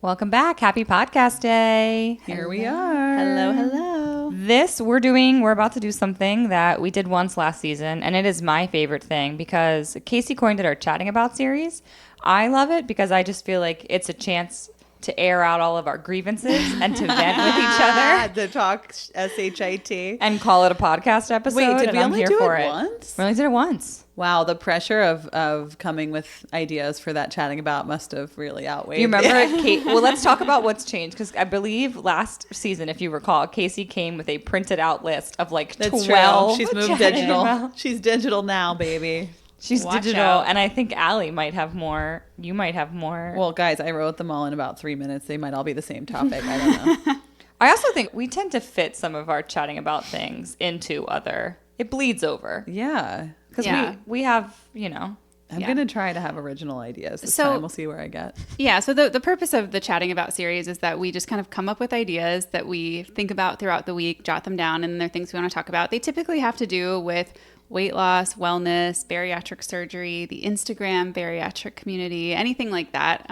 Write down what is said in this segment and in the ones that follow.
Welcome back. Happy podcast day. Here we are. Hello. We're about to do something that we did once last season, and it is my favorite thing because Casey coined it our Chatting About series. I love it because I just feel like it's a chance to air out all of our grievances and to vent with each other. To talk S-H-I-T. And call it a podcast episode. Wait, did and we I'm only here do for it it once? We only did it once. Wow, the pressure of coming with ideas for that Chatting About must have really outweighed. Do you remember Kate? Well, let's talk about what's changed because I believe last season, if you recall, Casey came with a printed out list of like That's 12. true. She's moved Chatting digital. About. She's digital now, baby. She's Watch digital, out. and I think Allie might have more. You might have more. Well, guys, I wrote them all in about 3 minutes. They might all be the same topic. I don't know. I also think we tend to fit some of our chatting about things into other. It bleeds over Yeah. because Yeah. we have, you know. I'm Yeah. going to try to have original ideas this So- time. We'll see where I get. Yeah, so the purpose of the Chatting About series is that we just kind of come up with ideas that we think about throughout the week, jot them down, and they're things we want to talk about. They typically have to do with weight loss, wellness, bariatric surgery, the Instagram bariatric community, anything like that.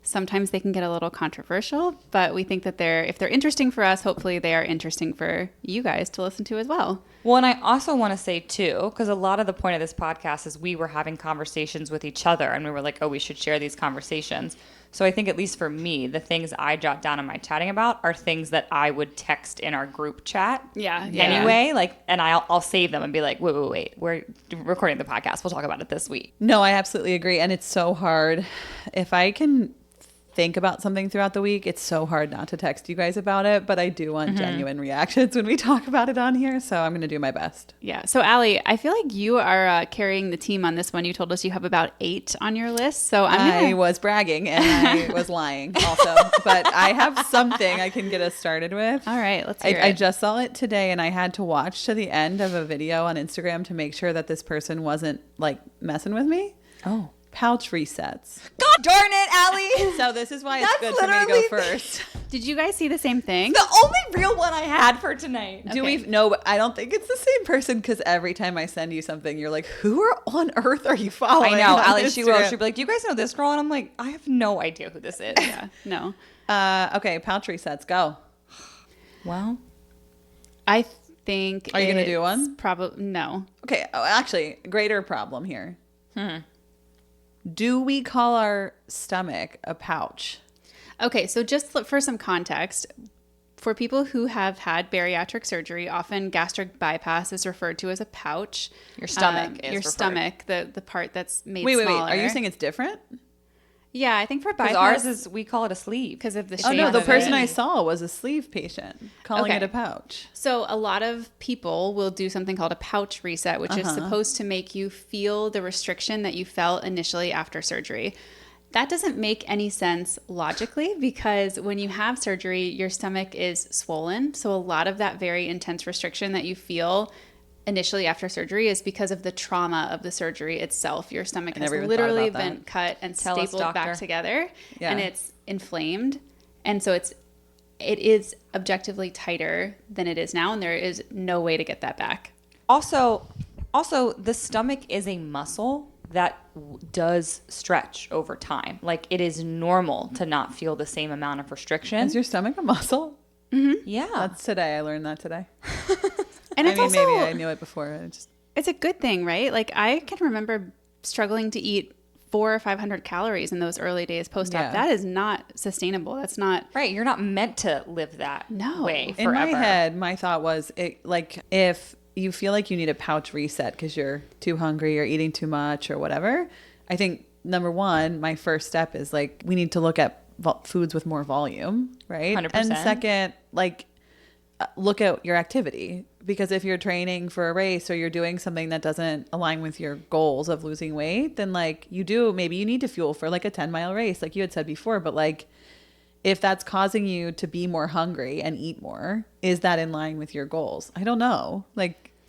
Sometimes they can get a little controversial, but we think that if they're interesting for us, hopefully they are interesting for you guys to listen to as well. Well, and I also want to say too, because a lot of the point of this podcast is we were having conversations with each other, and we were like, oh, we should share these conversations. So I think at least for me, the things I jot down in my chatting about are things that I would text in our group chat. Yeah. Anyway, and I'll save them and be like, wait, we're recording the podcast. We'll talk about it this week. No, I absolutely agree. And it's so hard. If I can think about something throughout the week, it's so hard not to text you guys about it. But I do want genuine reactions when we talk about it on here. So I'm going to do my best. Yeah. So, Allie, I feel like you are carrying the team on this one. You told us you have about 8 on your list. So I was bragging and I was lying also. But I have something I can get us started with. All right. Let's hear I it. just saw it today and I had to watch to the end of a video on Instagram to make sure that this person wasn't like messing with me. Oh. Pouch resets. God darn it, Allie. So this is why it's That's good for me to go literally first. Did you guys see the same thing? The only real one I had for tonight. Do Okay. we? No, but I don't think it's the same person because every time I send you something, you're like, "Who on earth are you following?" I know, on Allie. She will. Instagram? She'll be like, "Do you guys know this girl?" And I'm like, "I have no idea who this is." Yeah. No. Okay, pouch resets. Go. Well, I think. Are you gonna do one? Probably no. Okay. Oh, actually, greater problem here. Do we call our stomach a pouch? Okay. So just for some context, for people who have had bariatric surgery, often gastric bypass is referred to as a pouch. Your stomach is your referred. stomach, the part that's made Wait. smaller. Are you saying it's different? Yeah, I think for because bypass, ours is we call it a sleeve because of the Oh shape no, the of person it. I saw was a sleeve patient calling Okay. it a pouch. So a lot of people will do something called a pouch reset, which is supposed to make you feel the restriction that you felt initially after surgery. That doesn't make any sense logically because when you have surgery, your stomach is swollen. So a lot of that very intense restriction that you feel initially after surgery is because of the trauma of the surgery itself. Your stomach has never even literally thought about that. been cut and Tell us, stapled back doctor. together, Yeah. and it's inflamed. And so it is objectively tighter than it is now, and there is no way to get that back. Also, the stomach is a muscle that does stretch over time. Like it is normal to not feel the same amount of restriction. Is your stomach a muscle? Yeah. That's today. I learned that today. And it's also, maybe I knew it before. it's a good thing, right? Like I can remember struggling to eat 400 or 500 calories in those early days post-op. Yeah. That is not sustainable. That's not. Right. You're not meant to live that No. way In forever. my head, my thought was, if you feel like you need a pouch reset because you're too hungry or eating too much or whatever, I think number one, my first step is like we need to look at foods with more volume, right? 100%. And second, look at your activity, because if you're training for a race or you're doing something that doesn't align with your goals of losing weight, then maybe you need to fuel for like a 10-mile race, like you had said before, but like if that's causing you to be more hungry and eat more, is that in line with your goals? I don't know.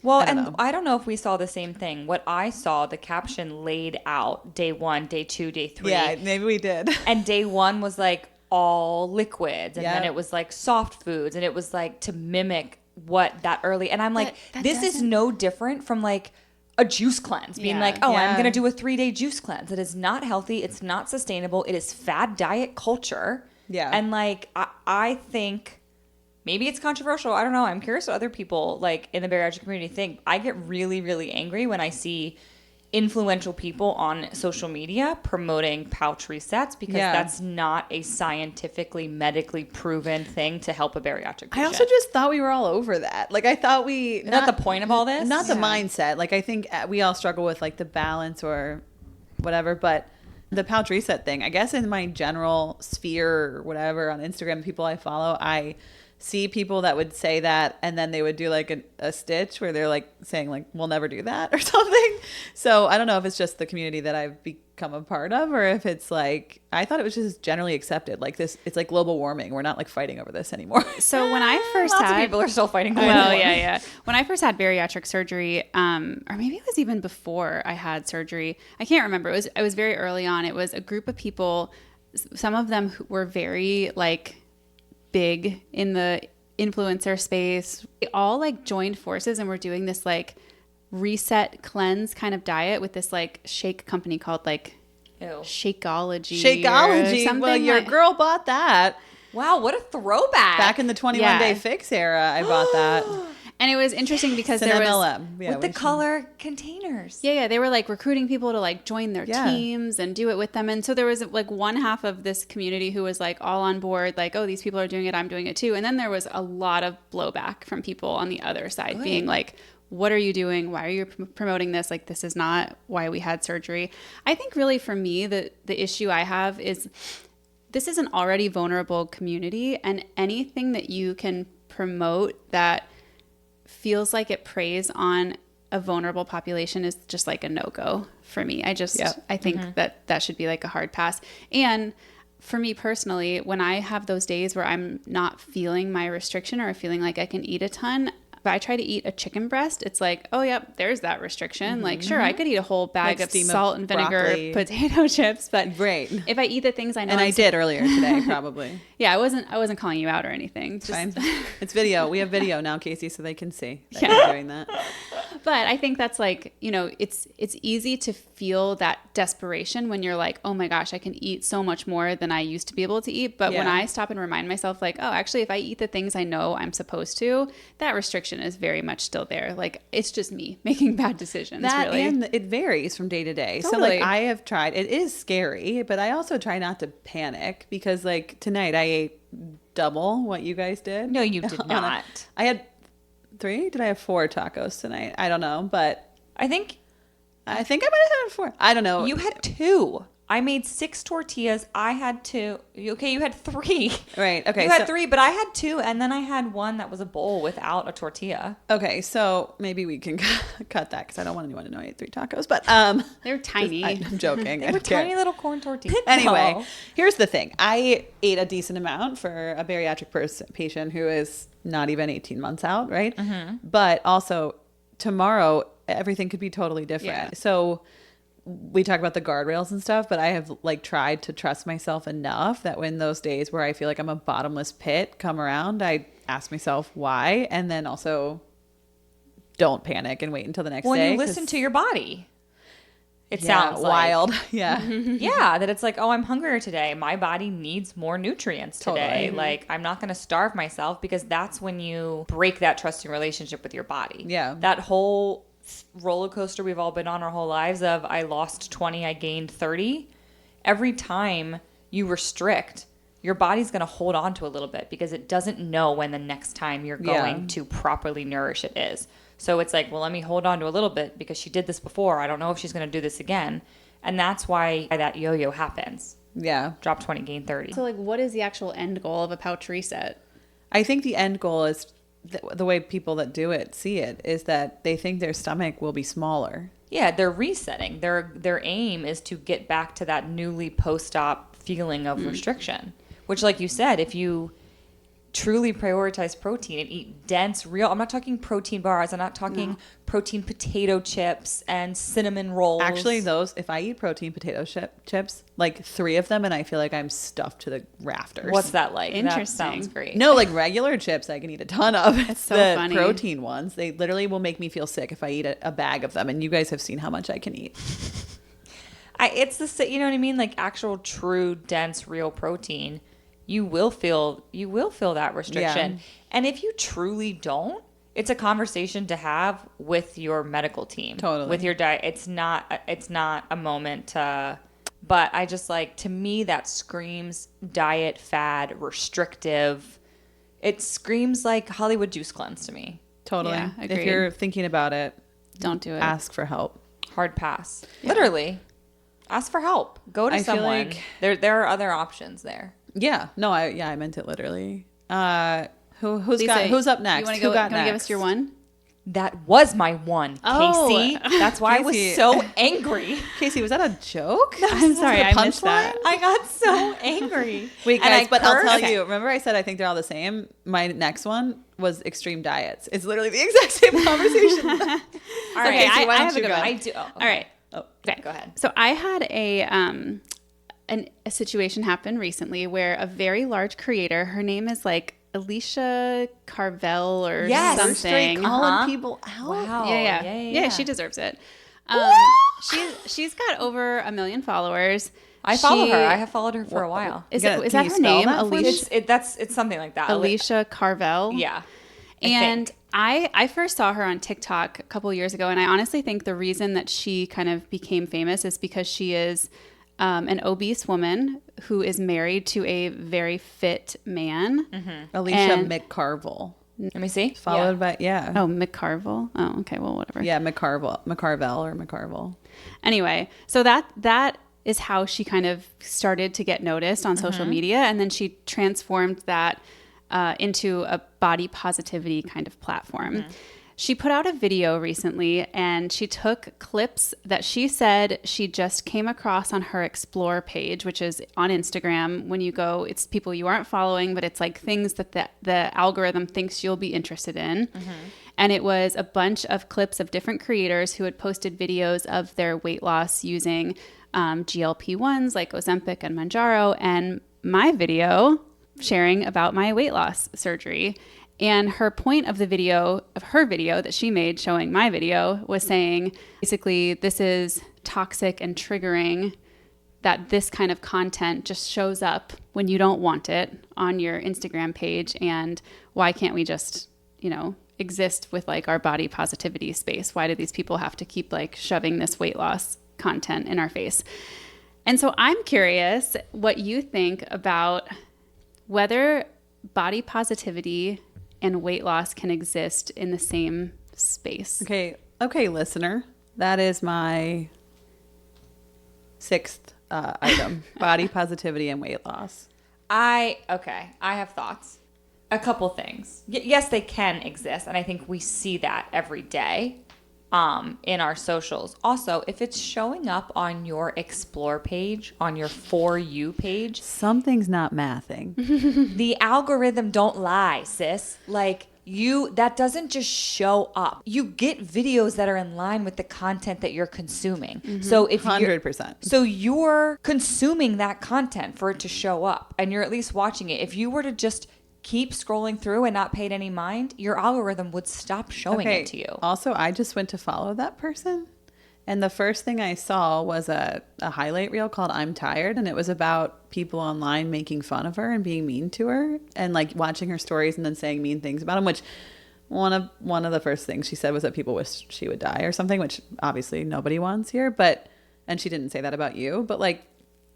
Well, I don't and know. I don't know if we saw the same thing. What I saw, the caption laid out day 1, day 2, day 3. Yeah, maybe we did. And day 1 was like all liquids. And then Yep. it was like soft foods. And it was like to mimic what that early. And I'm like, that this is doesn't- no different from like a juice cleanse. Being Yeah. like, oh, I'm Yeah. going to do a 3-day juice cleanse. It is not healthy. It's not sustainable. It is fad diet culture. Yeah. And like, I think maybe it's controversial. I don't know. I'm curious what other people like in the bariatric community think. I get really, really angry when I see influential people on social media promoting pouch resets because that's not a scientifically, medically proven thing to help a bariatric patient. I also just thought we were all over that. Like, I thought Is that the point of all this? Not the mindset. Like, I think we all struggle with like the balance or whatever, but the pouch reset thing, I guess in my general sphere or whatever on Instagram, people I follow, I see people that would say that and then they would do like a stitch where they're like saying like, we'll never do that or something. So I don't know if it's just the community that I've become a part of or if it's like, I thought it was just generally accepted. Like this, it's like global warming. We're not like fighting over this anymore. So when I first Lots had of people are still fighting. well, yeah. When I first had bariatric surgery, or maybe it was even before I had surgery, I can't remember. It was very early on. It was a group of people. Some of them who were very like big in the influencer space. They all like joined forces and were doing this like reset cleanse kind of diet with this like shake company called like Shakeology. Shakeology. Well, your girl bought that. Wow, what a throwback. Back in the 21-day fix era, I bought that. And it was interesting because It's an there was MLM. Yeah, with the color containers. Yeah, they were like recruiting people to like join their teams and do it with them. And so there was like one half of this community who was like all on board, like, oh, these people are doing it, I'm doing it too. And then there was a lot of blowback from people on the other side being like, what are you doing? Why are you promoting this? Like, this is not why we had surgery. I think really for me, the issue I have is this is an already vulnerable community, and anything that you can promote that feels like it preys on a vulnerable population is just like a no-go for me. I think that should be like a hard pass. And for me personally, when I have those days where I'm not feeling my restriction or feeling like I can eat a ton, if I try to eat a chicken breast, it's like, oh, yep, there's that restriction. Like, sure, I could eat a whole bag of salt and vinegar broccoli. Potato chips, but if I eat the things I know, and I did earlier today, probably. Yeah, I wasn't calling you out or anything. It's fine. It's video. We have video now, Casey, so they can see that you're doing that. But I think that's like, you know, it's easy to feel that desperation when you're like, oh my gosh, I can eat so much more than I used to be able to eat. But when I stop and remind myself like, oh, actually, if I eat the things I know I'm supposed to, that restriction is very much still there. Like, it's just me making bad decisions. Really. And it varies from day to day. Totally. So like I have tried, it is scary, but I also try not to panic because like tonight I ate double what you guys did. No, you did not. I had 3. Did I have 4 tacos tonight? I don't know, but I think I might have had 4. I don't know. you had 2. I made 6 tortillas. I had 2. Okay, you had 3. Right. Okay. You had 3, but I had 2, and then I had one that was a bowl without a tortilla. Okay, so maybe we can cut that because I don't want anyone to know I ate 3 tacos. But they're tiny. I'm joking. They were tiny little corn tortillas. Anyway, here's the thing. I ate a decent amount for a bariatric patient who is not even 18 months out, right? Mm-hmm. But also tomorrow, everything could be totally different. Yeah. So we talk about the guardrails and stuff, but I have like tried to trust myself enough that when those days where I feel like I'm a bottomless pit come around, I ask myself why, and then also don't panic and wait until the next day. When you listen to your body. It sounds wild. like, Yeah. yeah, that it's like, oh, I'm hungrier today. My body needs more nutrients today. Totally. Like, I'm not going to starve myself, because that's when you break that trusting relationship with your body. Yeah. That whole roller coaster we've all been on our whole lives of I lost 20, I gained 30. Every time you restrict, your body's going to hold on to a little bit because it doesn't know when the next time you're going to properly nourish it is. So it's like, well, let me hold on to a little bit because she did this before. I don't know if she's going to do this again. And that's why that yo-yo happens. Yeah. Drop 20, gain 30. So like, what is the actual end goal of a pouch reset? I think the end goal is the way people that do it see it is that they think their stomach will be smaller. Yeah, they're resetting. Their aim is to get back to that newly post-op feeling of restriction, which, like you said, if you truly prioritize protein and eat dense, real, I'm not talking protein bars, I'm not talking protein potato chips and cinnamon rolls. Actually, if I eat protein potato chips, like 3 of them, and I feel like I'm stuffed to the rafters. What's that like? Interesting. That sounds great. No, like regular chips I can eat a ton of. It's so the funny. protein ones. They literally will make me feel sick if I eat a bag of them, and you guys have seen how much I can eat. It's the, you know what I mean? Like actual true dense real protein you will feel that restriction. Yeah. And if you truly don't, it's a conversation to have with your medical team. Totally. With your diet. It's not a moment to, but I just like, to me, that screams diet, fad, restrictive. It screams like Hollywood juice cleanse to me. Totally. Yeah, If agreed. you're thinking about it, Don't do it. ask for help. Hard pass. Literally. Ask for help. Go to I feel someone. like- There are other options there. Yeah. No, I meant it literally. Who's Lisa, up next? You want Who got to give next? us your one? That was my one, Oh. Casey. That's why I was Casey. so angry. Casey, was that a joke? I'm sorry, Was it a I missed that. I got so angry. Wait, And guys, I but I'll tell cursed. you. Remember I said I think they're all the same? My next one was extreme diets. It's literally the exact same conversation. All right, Okay, Casey, why I don't have a you good go? one. I do. Oh, All right. Oh, Okay, go ahead. So I had a situation happen recently where a very large creator, her name is like Alicia Carvel or Yes. something. straight calling people out. Wow. Yeah, she deserves it. She's got over 1 million followers. I follow She- her. I have followed her for a while. Is Can that you her spell name? that for me? Alicia, It's something like that. Alicia Carvel. Yeah. I And think. I first saw her on TikTok a couple years ago, and I honestly think the reason that she kind of became famous is because she is an obese woman who is married to a very fit man. Alicia And- McCarvel. Let me see. Followed by, yeah. Oh, McCarvel. Oh, okay. Well, whatever. Yeah, McCarvel or McCarvel. Anyway, so that is how she kind of started to get noticed on social media, and then she transformed that into a body positivity kind of platform. She put out a video recently, and she took clips that she said she just came across on her Explore page, which is on Instagram. When you go, it's people you aren't following, but it's like things that the algorithm thinks you'll be interested in. And it was a bunch of clips of different creators who had posted videos of their weight loss using GLP-1s like Ozempic and Mounjaro, and my video sharing about my weight loss surgery. And her point of her video that she made showing my video was saying, basically, this is toxic and triggering, that this kind of content just shows up when you don't want it on your Instagram page. And why can't we just, exist with like our body positivity space? Why do these people have to keep like shoving this weight loss content in our face? And so I'm curious what you think about whether body positivity and weight loss can exist in the same space. Okay, listener. That is my 6th item. Body positivity and weight loss. I have thoughts. A couple things. Yes, they can exist, and I think we see that every day in our socials. Also, if it's showing up on your Explore page, on your For You page, Something's not mathing. the algorithm don't lie, sis. Like, that doesn't just show up. You get videos that are in line with the content that you're consuming. So if you're 100%. So you're consuming that content for it to show up, and you're at least watching it. If you were to just keep scrolling through and not paid any mind, your algorithm would stop showing it to you. Also, I just went to follow that person, and the first thing I saw was a highlight reel called I'm Tired, and it was about people online making fun of her and being mean to her, and like watching her stories and then saying mean things about them, which one of the first things she said was that people wish she would die or something, which obviously nobody wants here, and she didn't say that about you, but like,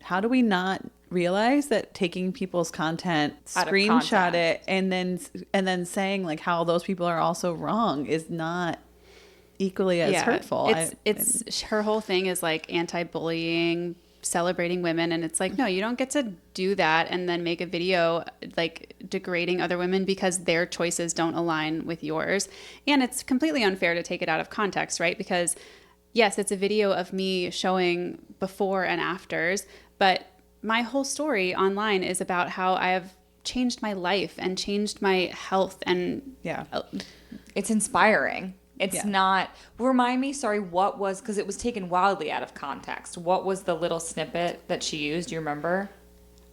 how do we not realize that taking people's content, Out of screenshot context. it, and then saying like how those people are also wrong is not equally as hurtful. It's her whole thing is like anti-bullying, celebrating women, and it's like, no, you don't get to do that and then make a video like degrading other women because their choices don't align with yours. And it's completely unfair to take it out of context, right? Because yes, it's a video of me showing before and afters, but my whole story online is about how I have changed my life and changed my health, and It's inspiring. It's Yeah. not. Remind me, sorry, what was, because it was taken wildly out of context. What was the little snippet that she used? Do you remember?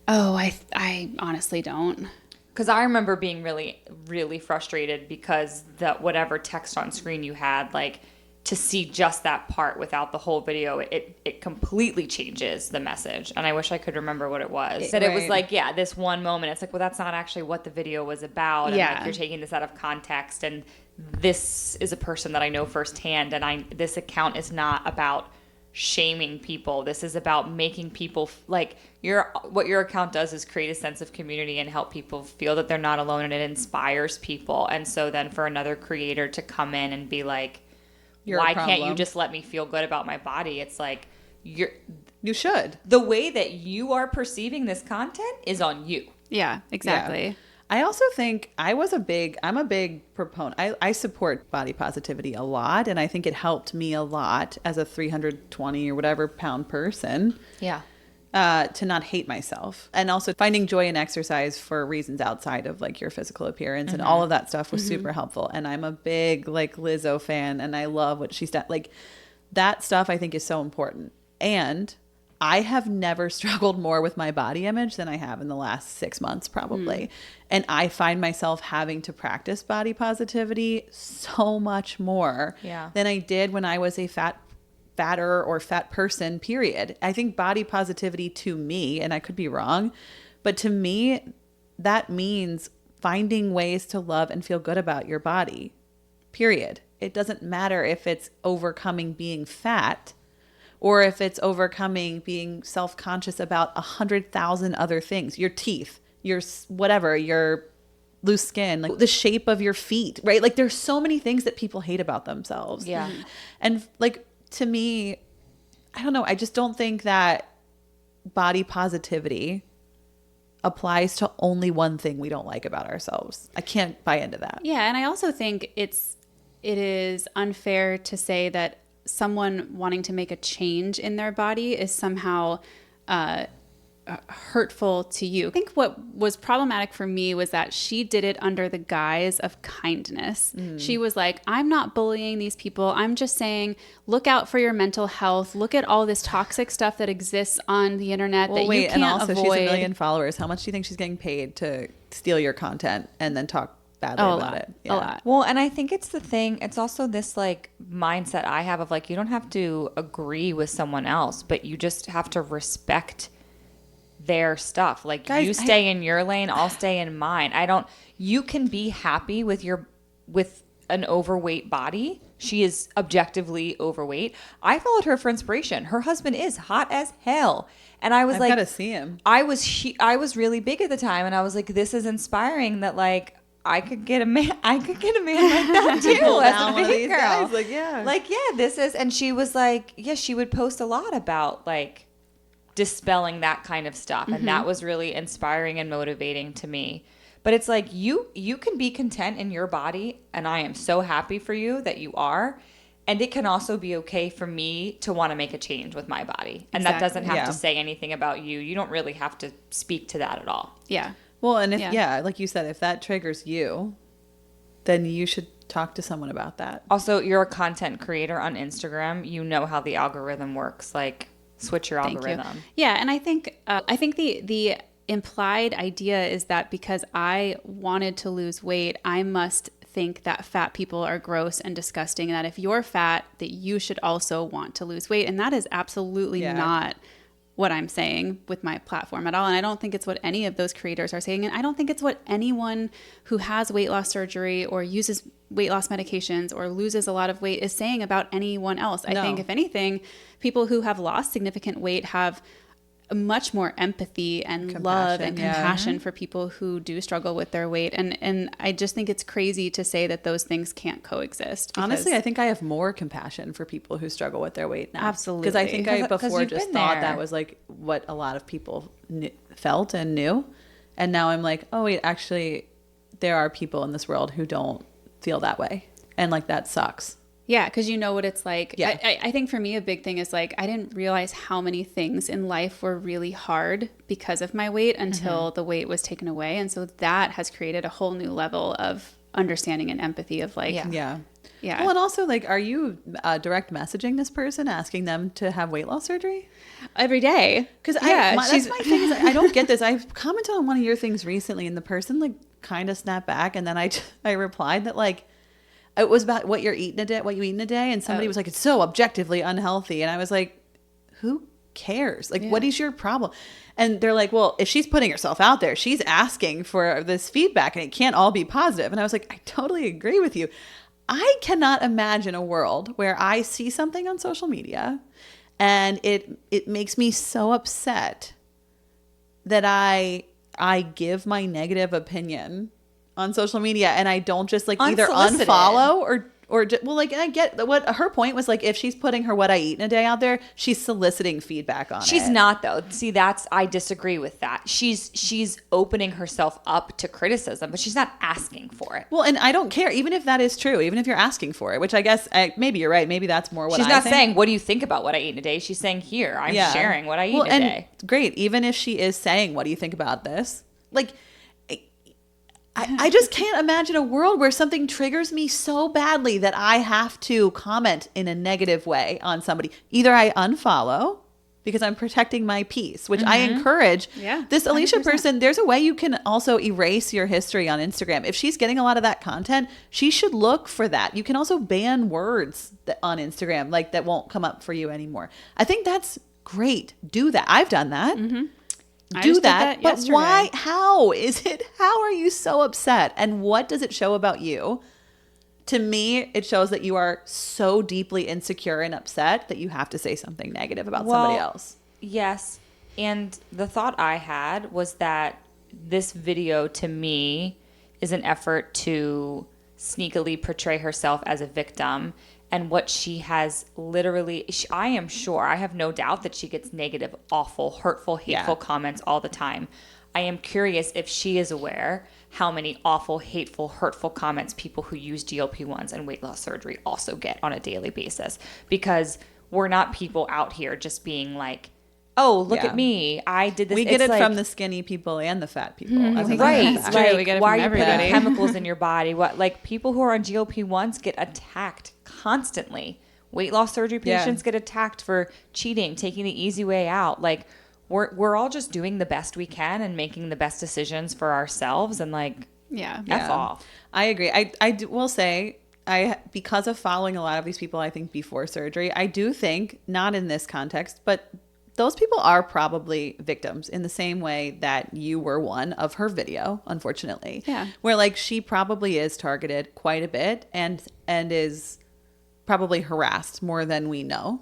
oh, I honestly don't. Because I remember being really, really frustrated because whatever text on screen you had, like, to see just that part without the whole video, it completely changes the message. And I wish I could remember what it was. That it was like, yeah, this one moment. It's like, well, that's not actually what the video was about. And like, you're taking this out of context. And this is a person that I know firsthand. And this account is not about shaming people. This is about making people like what your account does is create a sense of community and help people feel that they're not alone, and it inspires people. And so then for another creator to come in and be like, why can't you just let me feel good about my body? It's like, you should. The way that you are perceiving this content is on you. Yeah, exactly. Yeah. I also think I'm a big proponent. I support body positivity a lot, and I think it helped me a lot as a 320 or whatever pound person. Yeah. To not hate myself, and also finding joy in exercise for reasons outside of like your physical appearance, and all of that stuff was super helpful. And I'm a big like Lizzo fan, and I love what she's done. Like that stuff I think is so important. And I have never struggled more with my body image than I have in the last 6 months, probably. And I find myself having to practice body positivity so much more than I did when I was a fatter or fat person, period. I think body positivity to me, and I could be wrong, but to me, that means finding ways to love and feel good about your body, period. It doesn't matter if it's overcoming being fat or if it's overcoming being self-conscious about 100,000 other things, your teeth, your whatever, your loose skin, like the shape of your feet, right? Like there's so many things that people hate about themselves. Yeah. And like, to me, I don't know. I just don't think that body positivity applies to only one thing we don't like about ourselves. I can't buy into that. Yeah, and I also think it is unfair to say that someone wanting to make a change in their body is somehow hurtful to you. I think what was problematic for me was that she did it under the guise of kindness. She was like, I'm not bullying these people. I'm just saying, look out for your mental health. Look at all this toxic stuff that exists on the internet that you can't and also avoid. She's 1 million followers. How much do you think she's getting paid to steal your content and then talk badly about it? A lot. Well, and I think it's the thing, it's also this like mindset I have of like, you don't have to agree with someone else, but you just have to respect their stuff. Like, guys, you stay in your lane, I'll stay in mine. You can be happy with an overweight body. She is objectively overweight. I followed her for inspiration. Her husband is hot as hell. And I was I've like, gotta see him. I was really big at the time, and I was like, this is inspiring that like I could get a man like that too as a big girl. This is, and she was like, she would post a lot about like dispelling that kind of stuff, and that was really inspiring and motivating to me. But it's like you can be content in your body, and I am so happy for you that you are. And it can also be okay for me to want to make a change with my body, and that doesn't have to say anything about you. You don't really have to speak to that at all. Yeah. Well, and if like you said, if that triggers you, then you should talk to someone about that. Also, you're a content creator on Instagram. You know how the algorithm works. Like, switch your algorithm. Yeah, and I think the implied idea is that because I wanted to lose weight, I must think that fat people are gross and disgusting, and that if you're fat, that you should also want to lose weight. And that is absolutely not what I'm saying with my platform at all. And I don't think it's what any of those creators are saying. And I don't think it's what anyone who has weight loss surgery or uses weight loss medications or loses a lot of weight is saying about anyone else. I think if anything, people who have lost significant weight have much more empathy and love and compassion for people who do struggle with their weight. And I just think it's crazy to say that those things can't coexist. Honestly, I think I have more compassion for people who struggle with their weight now. Absolutely. Because I think I before just thought that was like what a lot of people felt and knew. And now I'm like, oh wait, actually there are people in this world who don't feel that way. And like that sucks. Yeah, because you know what it's like. Yeah. I think for me, a big thing is like, I didn't realize how many things in life were really hard because of my weight until the weight was taken away. And so that has created a whole new level of understanding and empathy of like, yeah. Well, and also like, are you direct messaging this person, asking them to have weight loss surgery? Every day. Because that's my thing is I don't get this. I've commented on one of your things recently and the person like kind of snapped back. And then I replied that like, it was about what you eat in a day. And somebody was like, it's so objectively unhealthy. And I was like, who cares? Like, what is your problem? And they're like, well, if she's putting herself out there, she's asking for this feedback and it can't all be positive. And I was like, I totally agree with you. I cannot imagine a world where I see something on social media and it makes me so upset that I give my negative opinion on social media and I don't just like either Unsolicited. unfollow well, like, and I get what her point was, like, if she's putting her what I eat in a day out there, she's soliciting feedback on it. She's not, though. See, I disagree with that. She's opening herself up to criticism, but she's not asking for it. Well, and I don't care, even if that is true, even if you're asking for it, which I guess maybe you're right. Maybe that's more what She's I not think. saying, what do you think about what I eat in a day? She's saying, here, I'm sharing what I eat in a and day. Great. Even if she is saying, what do you think about this? Like, I just can't imagine a world where something triggers me so badly that I have to comment in a negative way on somebody. Either I unfollow because I'm protecting my peace, which I encourage. Yeah, this Alicia 100%. person, there's a way you can also erase your history on Instagram. If she's getting a lot of that content, she should look for that. You can also ban words on Instagram like that won't come up for you anymore. I think that's great. Do that. I've done that. I Do just did that, but yesterday. why? How are you so upset? And what does it show about you? To me, it shows that you are so deeply insecure and upset that you have to say something negative about somebody else. Yes. And the thought I had was that this video to me is an effort to sneakily portray herself as a victim. And what she has literally, I am sure, I have no doubt that she gets negative, awful, hurtful, hateful comments all the time. I am curious if she is aware how many awful, hateful, hurtful comments people who use GLP-1s and weight loss surgery also get on a daily basis. Because we're not people out here just being like, oh, look at me, I did this. We get It's it from the skinny people and the fat people. I think right. that's true. Like, We get it why from are you putting everybody. chemicals in your body? What, like, people who are on GLP-1s get attacked constantly. Weight loss surgery patients get attacked for cheating, taking the easy way out. Like, we're all just doing the best we can and making the best decisions for ourselves. And like, F off. I agree. Will say, because of following a lot of these people, I think before surgery, I do think, not in this context, but those people are probably victims in the same way that you were one of her video, unfortunately. Yeah. Where like she probably is targeted quite a bit and is probably harassed more than we know.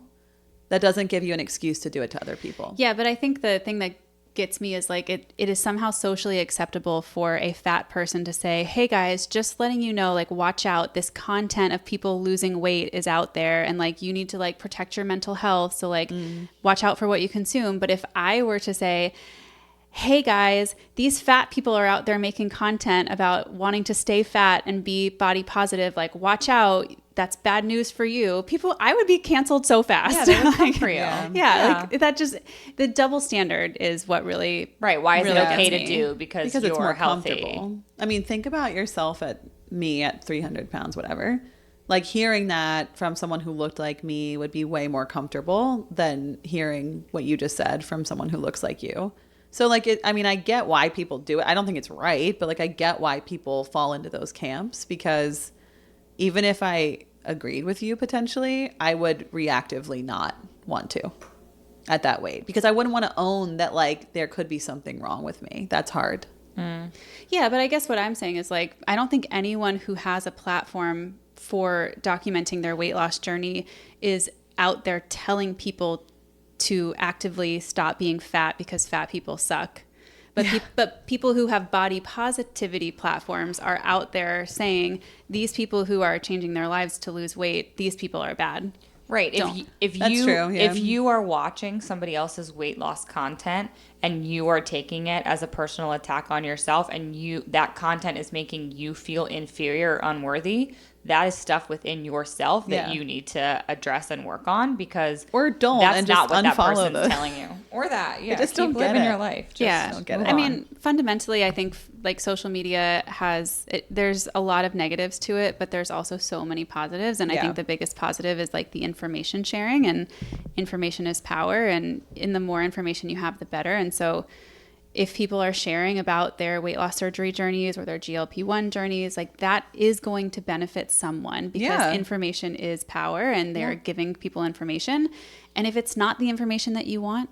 That doesn't give you an excuse to do it to other people. Yeah, but I think the thing that gets me is like it is somehow socially acceptable for a fat person to say, hey guys, just letting you know, like, watch out, this content of people losing weight is out there and like you need to like protect your mental health, so like watch out for what you consume. But if I were to say, hey guys, these fat people are out there making content about wanting to stay fat and be body positive, like watch out, that's bad news for you, I would be canceled so fast. Yeah, they would come for you. Yeah, like that just, the double standard is what really Right. Why is really it okay gets to me. do? Because it's you're more healthy. comfortable. I mean, think about yourself at 300 pounds, whatever. Like hearing that from someone who looked like me would be way more comfortable than hearing what you just said from someone who looks like you. So like, I get why people do it. I don't think it's right, but like, I get why people fall into those camps, because even if I agreed with you potentially, I would reactively not want to at that weight, because I wouldn't want to own that like there could be something wrong with me. That's hard. Yeah, but I guess what I'm saying is like, I don't think anyone who has a platform for documenting their weight loss journey is out there telling people to actively stop being fat because fat people suck. But, but people who have body positivity platforms are out there saying, these people who are changing their lives to lose weight, these people are bad. Right. If That's you true, yeah. if you are watching somebody else's weight loss content and you are taking it as a personal attack on yourself, and that content is making you feel inferior or unworthy, that is stuff within yourself that you need to address and work on, because Or don't, that's and not just what that unfollow person's them. telling you. Or that, just don't keep get living it. your life. Just don't get it. I on. mean, fundamentally, I think like social media there's a lot of negatives to it, but there's also so many positives. And I think the biggest positive is like the information sharing, and information is power. And in the more information you have, the better. And so if people are sharing about their weight loss surgery journeys or their GLP-1 journeys, like that is going to benefit someone because information is power and they're giving people information. And if it's not the information that you want,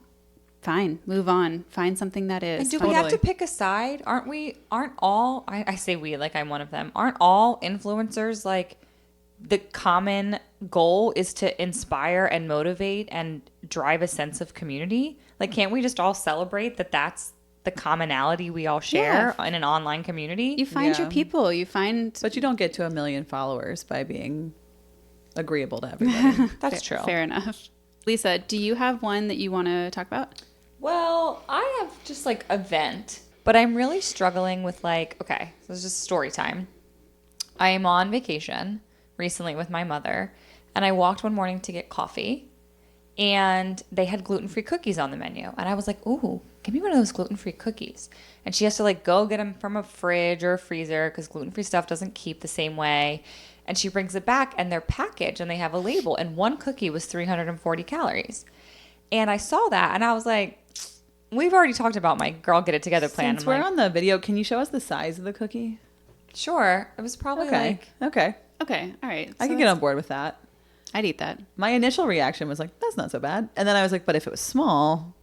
fine, move on, find something that is. And do we have to pick a side? Aren't all, I say we, like I'm one of them, aren't all influencers like the common goal is to inspire and motivate and drive a sense of community? Like, can't we just all celebrate that that's the commonality we all share in an online community? You find your people, But you don't get to 1 million followers by being agreeable to everybody. That's true. Fair enough. Lisa, do you have one that you want to talk about? Well, I have just like a vent, but I'm really struggling with like, okay, so it's just story time. I am on vacation recently with my mother, and I walked one morning to get coffee, and they had gluten-free cookies on the menu. And I was like, ooh, give me one of those gluten-free cookies. And she has to like go get them from a fridge or a freezer because gluten-free stuff doesn't keep the same way. And she brings it back, and they're packaged, and they have a label, and one cookie was 340 calories. And I saw that, and I was like, we've already talked about my girl get it together plan. Since we're on the video, can you show us the size of the cookie? Sure. It was probably like... Okay. Okay, all right. I can get on board with that. I'd eat that. My initial reaction was like, that's not so bad. And then I was like, but if it was small...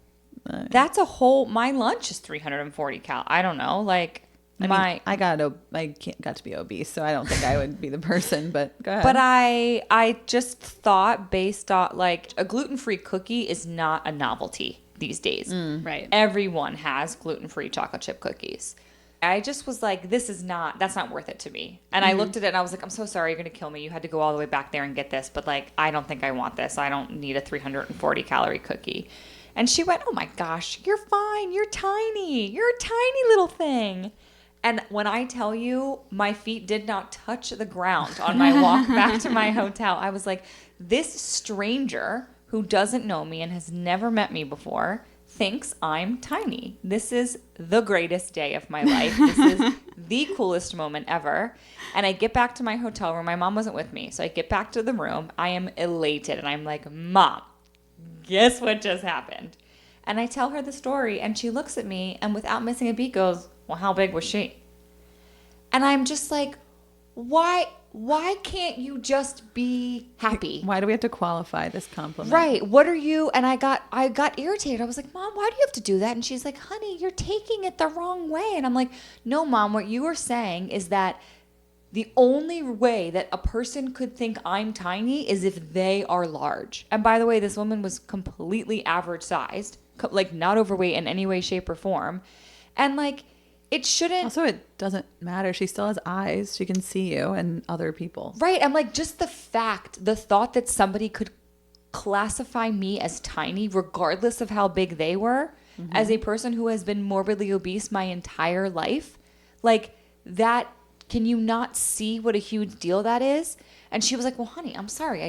That's a whole... My lunch is 340 cal. I don't know. Like, I got to be obese, so I don't think I would be the person, but go ahead. But I just thought based on... Like, a gluten-free cookie is not a novelty these days. Right. Everyone has gluten-free chocolate chip cookies. I just was like, that's not worth it to me. And I looked at it and I was like, I'm so sorry, you're going to kill me. You had to go all the way back there and get this. But like, I don't think I want this. I don't need a 340 calorie cookie. And she went, oh my gosh, you're fine. You're tiny. You're a tiny little thing. And when I tell you, my feet did not touch the ground on my walk back to my hotel. I was like, this stranger who doesn't know me and has never met me before thinks I'm tiny. This is the greatest day of my life. This is the coolest moment ever. And I get back to my hotel room. My mom wasn't with me. So I get back to the room. I am elated. And I'm like, Mom, guess what just happened? And I tell her the story. And she looks at me and without missing a beat goes, well, how big was she? And I'm just like, why can't you just be happy? Why do we have to qualify this compliment? Right. What are you? And I got irritated. I was like, Mom, why do you have to do that? And she's like, honey, you're taking it the wrong way. And I'm like, no, Mom, what you are saying is that the only way that a person could think I'm tiny is if they are large. And by the way, this woman was completely average sized, like not overweight in any way, shape, or form. And like, it shouldn't. Also, it doesn't matter. She still has eyes. She can see you and other people. Right. I'm like, just the thought that somebody could classify me as tiny, regardless of how big they were, as a person who has been morbidly obese my entire life, like that, can you not see what a huge deal that is? And she was like, well, honey, I'm sorry.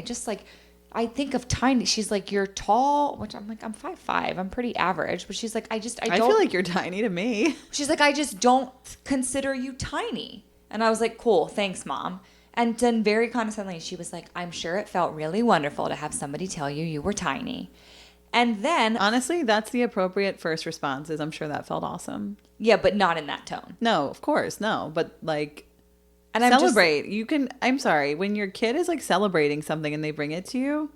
I think of tiny. She's like, you're tall, which I'm like, I'm 5'5". I'm pretty average. But she's like, I feel like you're tiny to me. She's like, I just don't consider you tiny. And I was like, cool, thanks, Mom. And then very condescendingly, she was like, I'm sure it felt really wonderful to have somebody tell you were tiny. And then... Honestly, that's the appropriate first response is I'm sure that felt awesome. Yeah, but not in that tone. No, of course, no. But like... And celebrate. I'm sorry. When your kid is like celebrating something and they bring it to you.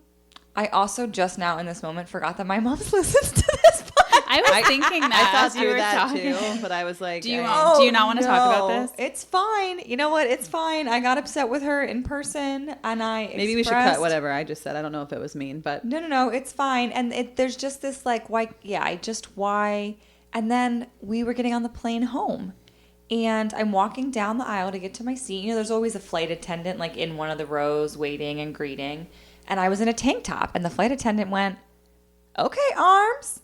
I also just now in this moment forgot that my mom listens to this podcast. I was thinking that. I thought you were that too, but I was like, do you not want to talk about this? It's fine. You know what? It's fine. I got upset with her in person and maybe we should cut whatever I just said. I don't know if it was mean, but no, it's fine. And there's just this like, why? And then we were getting on the plane home. And I'm walking down the aisle to get to my seat. You know, there's always a flight attendant like in one of the rows waiting and greeting. And I was in a tank top. And the flight attendant went, okay, arms,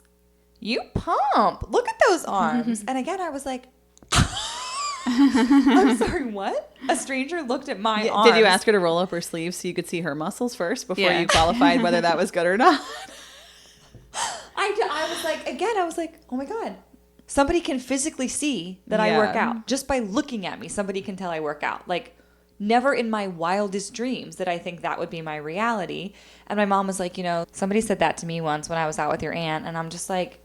you pump. Look at those arms. And again, I was like, I'm sorry, what? A stranger looked at my arms. Did you ask her to roll up her sleeves so you could see her muscles first before you qualified whether that was good or not? I was like, oh my God. Somebody can physically see that I work out. Just by looking at me, somebody can tell I work out. Like, never in my wildest dreams did I think that would be my reality. And my mom was like, somebody said that to me once when I was out with your aunt. And I'm just like...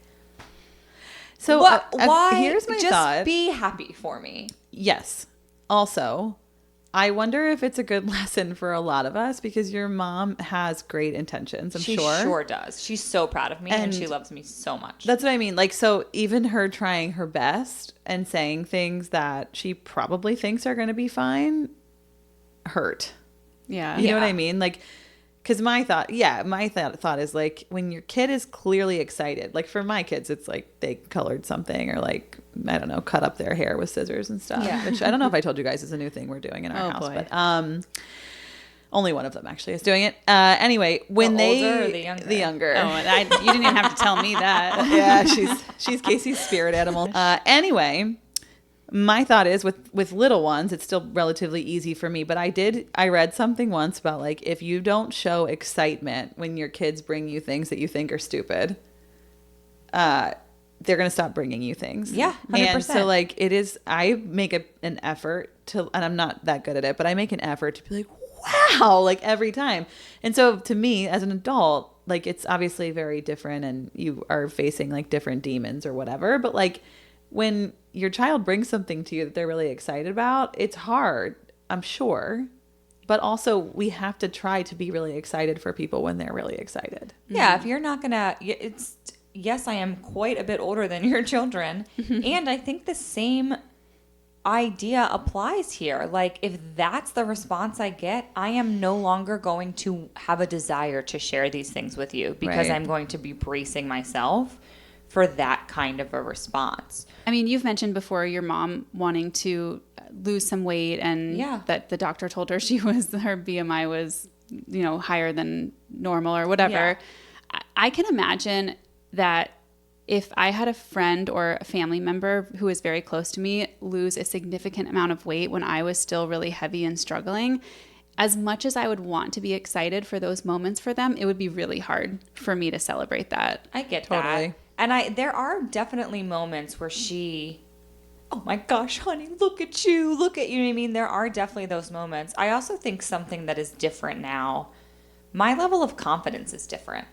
So why? here's my just thought. be happy for me. Yes. Also, I wonder if it's a good lesson for a lot of us because your mom has great intentions, She sure. sure does. She's so proud of me and she And loves me so much. That's what I mean. Like, so even her trying her best and saying things that she probably thinks are going to be fine hurt. Yeah. You know what I mean? Like, because my thought is like when your kid is clearly excited, like for my kids, it's like they colored something or like, I don't know, cut up their hair with scissors and stuff, Yeah. which I don't know if I told you guys is a new thing we're doing in our house, boy. but only one of them actually is doing it. Anyway, when The older or the younger? the younger. Oh, you didn't even have to tell me that. Yeah, she's Casey's spirit animal. Anyway, my thought is with little ones, it's still relatively easy for me. But I read something once about like if you don't show excitement when your kids bring you things that you think are stupid, they're gonna stop bringing you things. Yeah, 100%. And so like it is. I make an effort to, and I'm not that good at it, but I make an effort to be like, wow, like every time. And so to me as an adult, like it's obviously very different and you are facing like different demons or whatever. But like when your child brings something to you that they're really excited about, it's hard, I'm sure. But also we have to try to be really excited for people when they're really excited. Yeah, if you're not gonna, yes, I am quite a bit older than your children, and I think the same idea applies here. Like, if that's the response I get, I am no longer going to have a desire to share these things with you because Right. I'm going to be bracing myself for that kind of a response. I mean, you've mentioned before your mom wanting to lose some weight and Yeah. that the doctor told her her BMI was, higher than normal or whatever. Yeah. I can imagine that if I had a friend or a family member who was very close to me lose a significant amount of weight when I was still really heavy and struggling, as much as I would want to be excited for those moments for them, it would be really hard for me to celebrate that. I get Totally. that. And there are definitely moments where oh my gosh, honey, look at you, you know what I mean? There are definitely those moments. I also think something that is different now, my level of confidence is different.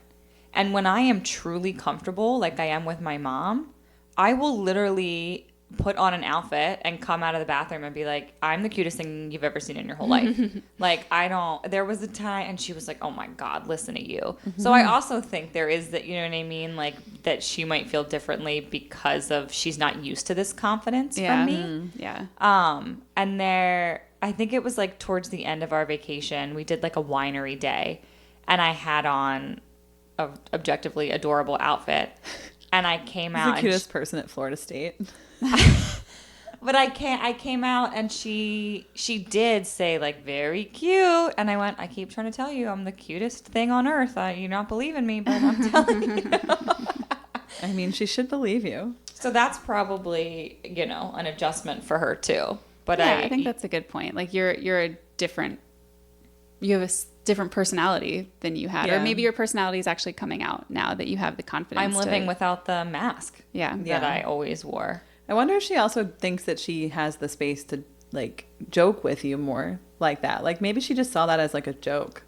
And when I am truly comfortable, like I am with my mom, I will literally put on an outfit and come out of the bathroom and be like, I'm the cutest thing you've ever seen in your whole life. Like, there was a time, and she was like, oh my God, listen to you. So I also think there is that, you know what I mean? Like, that she might feel differently because she's not used to this confidence from me. Yeah. And I think it was like towards the end of our vacation, we did like a winery day, and I had on a objectively adorable outfit, and I came out. The cutest person at Florida State. But I came out, and she did say like very cute, and I went, I keep trying to tell you I'm the cutest thing on earth. You're not believing me, but I'm telling you. I mean, she should believe you. So that's probably an adjustment for her too. But Yeah, I think that's a good point. Like you have a different personality than you had, Yeah. or maybe your personality is actually coming out now that you have the confidence. I'm living without the mask Yeah. that I always wore. I wonder if she also thinks that she has the space to like joke with you more like that. Like maybe she just saw that as like a joke.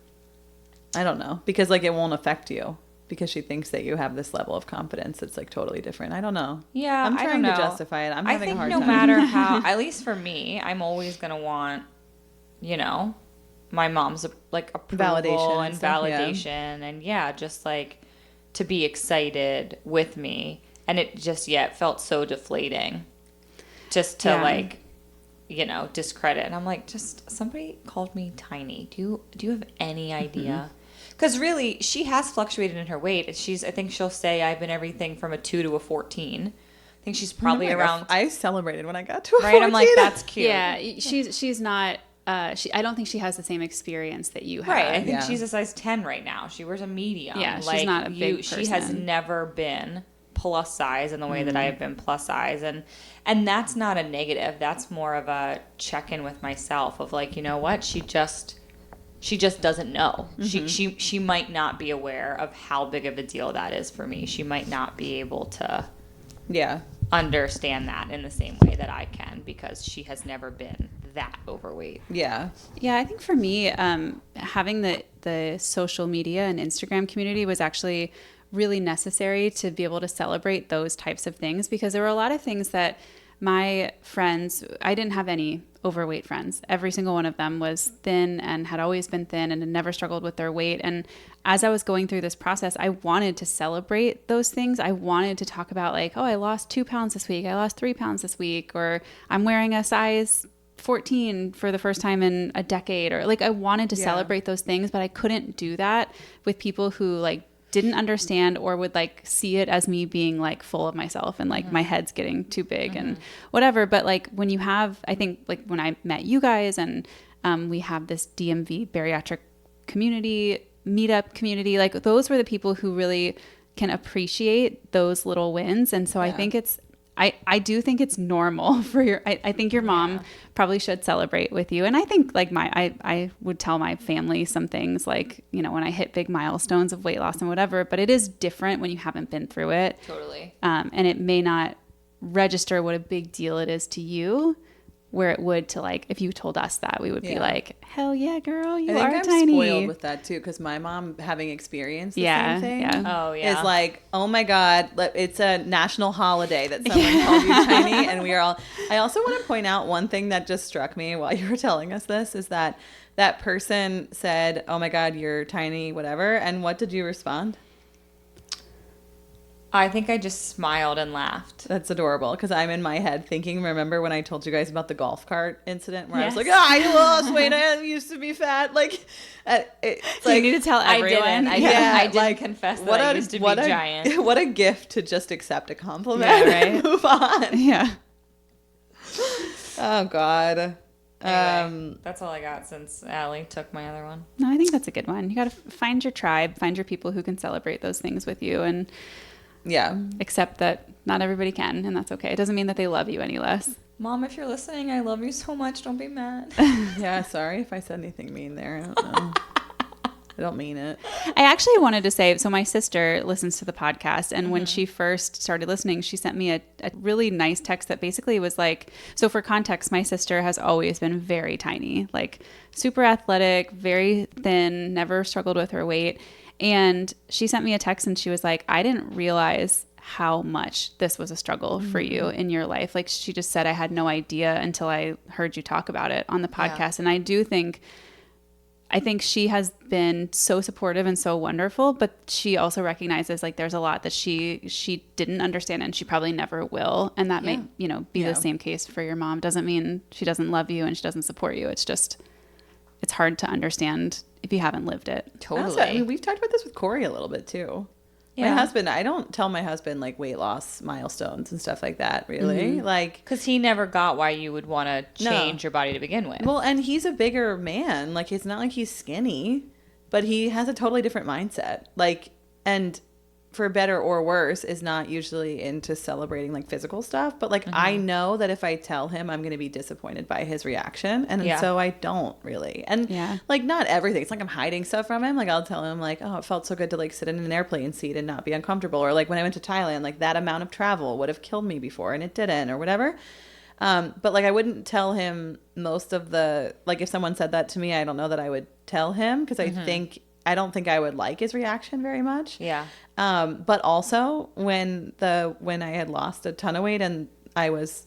I don't know. Because like it won't affect you because she thinks that you have this level of confidence that's like totally different. I don't know. Yeah, I'm I trying don't to know. justify it. I'm I having think a hard no time. matter how, at least for me, I'm always gonna want, my mom's like approval Validation and and stuff, yeah. validation, and just like to be excited with me, and it just it felt so deflating, just to Yeah. discredit, and I'm like, just somebody called me tiny. Do you have any idea? Because really, she has fluctuated in her weight. I think she'll say I've been everything from a 2 to a 14. I think she's probably around. I celebrated when I got to a 14. Right, I'm like, that's cute. Yeah, she's not. I don't think she has the same experience that you have. Right, I think Yeah. she's a size 10 right now. She wears a medium. Yeah, she's not a big She has person. never been plus size in the way that I have been plus size, and that's not a negative. That's more of a check-in with myself of like, you know what? She just doesn't know. She might not be aware of how big of a deal that is for me. She might not be able to Yeah. understand that in the same way that I can because she has never been that overweight. Yeah. Yeah, I think for me, having the social media and Instagram community was actually really necessary to be able to celebrate those types of things, because there were a lot of things that my friends, I didn't have any overweight friends. Every single one of them was thin and had always been thin and had never struggled with their weight. And as I was going through this process, I wanted to celebrate those things. I wanted to talk about like, oh, I lost 2 pounds this week. I lost 3 pounds this week. Or I'm wearing a size 14 for the first time in a decade. Or like, I wanted to celebrate those things, but I couldn't do that with people who like didn't understand or would like see it as me being like full of myself and like my head's getting too big and whatever. But like when you have, I think like when I met you guys and we have this DMV bariatric community, meetup community, like those were the people who really can appreciate those little wins. And so I think it's, I do think it's normal for your, I think your mom probably should celebrate with you. And I think like I would tell my family some things like, you know, when I hit big milestones of weight loss and whatever, but it is different when you haven't been through it. Totally. And it may not register what a big deal it is to you, where it would to like, if you told us that, we would be like, hell yeah, girl, you are I'm tiny. spoiled with that too, because my mom, having experienced the same thing, is like, oh my God, it's a national holiday that someone called you tiny, and we are all. I also want to point out one thing that just struck me while you were telling us this is that that person said, oh my God, you're tiny, whatever. And what did you respond? I think I just smiled and laughed. That's adorable, because I'm in my head thinking, remember when I told you guys about the golf cart incident where I was like, I lost weight, I used to be fat. Like, it's like, you need to tell everyone. I didn't like, confess that I used to be giant. What a gift to just accept a compliment and move on. Yeah. Oh, God. Anyway, that's all I got since Allie took my other one. No, I think that's a good one. You got to find your tribe, find your people who can celebrate those things with you, and accept that not everybody can, and that's okay. It doesn't mean that they love you any less. Mom, if you're listening, I love you so much. Don't be mad. Yeah, sorry if I said anything mean there. I don't know. I don't mean it. I actually wanted to say, so my sister listens to the podcast, and when she first started listening, she sent me a really nice text that basically was like, so for context, my sister has always been very tiny, like super athletic, very thin, never struggled with her weight. And she sent me a text and she was like, I didn't realize how much this was a struggle for you in your life. Like she just said, I had no idea until I heard you talk about it on the podcast. And I think she has been so supportive and so wonderful, but she also recognizes like there's a lot that she didn't understand and she probably never will. And that may, be the same case for your mom. Doesn't mean she doesn't love you and she doesn't support you. It's just, it's hard to understand if you haven't lived it. Totally. Also, I mean, we've talked about this with Corey a little bit too. Yeah. My husband, I don't tell my husband like weight loss milestones and stuff like that, really. Like, because he never got why you would want to change your body to begin with. Well, and he's a bigger man. Like, it's not like he's skinny, but he has a totally different mindset. Like, and for better or worse, is not usually into celebrating like physical stuff. But like, I know that if I tell him, I'm going to be disappointed by his reaction. And so I don't really. And like, not everything. It's like I'm hiding stuff from him. Like, I'll tell him like, oh, it felt so good to like sit in an airplane seat and not be uncomfortable. Or like when I went to Thailand, like that amount of travel would have killed me before and it didn't, or whatever. But like, I wouldn't tell him most of the, like if someone said that to me, I don't know that I would tell him, because I don't think I would like his reaction very much. Yeah. But also when I had lost a ton of weight and I was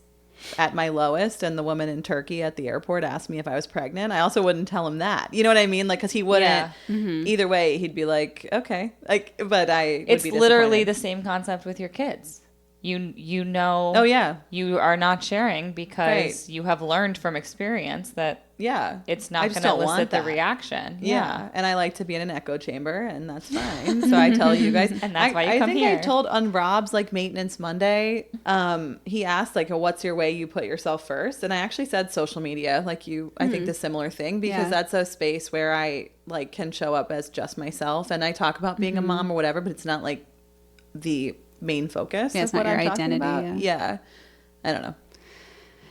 at my lowest and the woman in Turkey at the airport asked me if I was pregnant, I also wouldn't tell him that. You know what I mean? Like, cause he wouldn't, either way, he'd be like, okay. Like, but it's literally the same concept with your kids. You know, oh yeah, you are not sharing because you have learned from experience that it's not going to elicit the reaction. Yeah, and I like to be in an echo chamber, and that's fine. So I tell you guys, and that's why you come here. I think I told on Rob's like maintenance Monday. He asked like, "What's your way you put yourself first?" And I actually said social media, like you. I think the similar thing, because that's a space where I like can show up as just myself, and I talk about being a mom or whatever, but it's not like the main focus. Yeah, it's not your identity. Yeah. I don't know.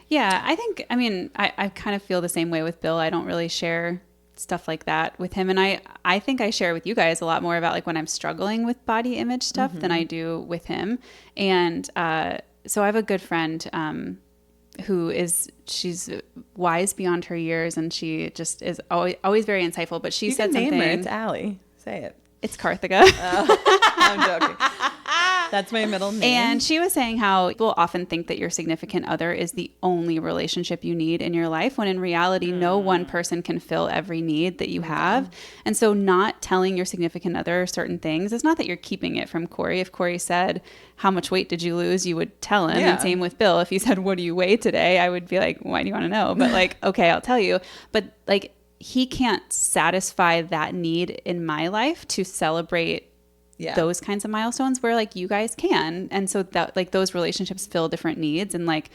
Yeah, I mean, I kind of feel the same way with Bill. I don't really share stuff like that with him. And I think I share with you guys a lot more about like when I'm struggling with body image stuff than I do with him. And so I have a good friend she's wise beyond her years, and she just is always very insightful. But she said something. Name her. It's Allie. Say it. It's Karthika. I'm joking. That's my middle name. And she was saying how people often think that your significant other is the only relationship you need in your life, when in reality, no one person can fill every need that you have. And so not telling your significant other certain things, it's not that you're keeping it from Corey. If Corey said, how much weight did you lose? You would tell him. Yeah. And same with Bill. If he said, what do you weigh today? I would be like, why do you want to know? But like, okay, I'll tell you. But like, he can't satisfy that need in my life to celebrate those kinds of milestones, where like you guys can. And so that like those relationships fill different needs. And like,